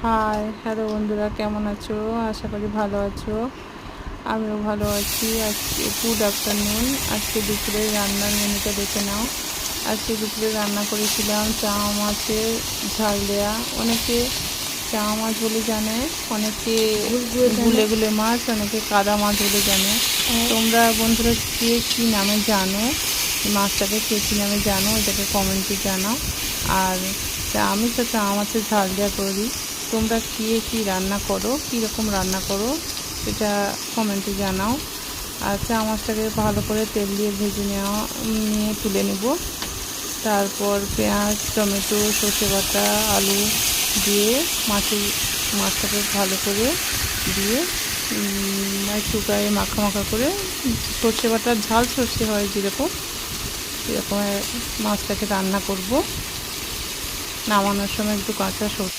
Hi hello বন্ধুরা, কেমন আছো? আশা করি ভালো আছো। আমিও ভালো আছি। আজকে গুড আফটারনুন। আজকে দুপুরে রান্নার মেনুটা দেখে নাও। আজকে দুপুরে রান্না করেছিলাম চাঙা মাছের ঝাল দেয়া। অনেকে চাঙা মাছ বলে জানে, অনেকে গুলে গুলে মাছ, অনেকে কাদা মাছ বলে জানে। তোমরা বন্ধুরা কে কী নামে জানো, মাছটাকে কে কী নামে জানো, এটাকে কমেন্টে জানাও। আর আমি তো চাঙা মাছের ঝাল দেওয়া করি। তোমরা কে কী রান্না করো, কীরকম রান্না করো, এটা কমেন্টে জানাও। আর চাঙা মাছটাকে ভালো করে তেল দিয়ে ভেজে নিয়ে তুলে নেব। তারপর পেঁয়াজ, টমেটো, সর্ষে বাটা, আলু দিয়ে মাছটাকে ভালো করে দিয়ে একটু গায়ে মাখা মাখা করে, সর্ষে বাটার ঝাল সর্ষে হয় যেরকম, সেরকম মাছটাকে রান্না করব। নামানোর সময় একটু কাঁচা সর্ষে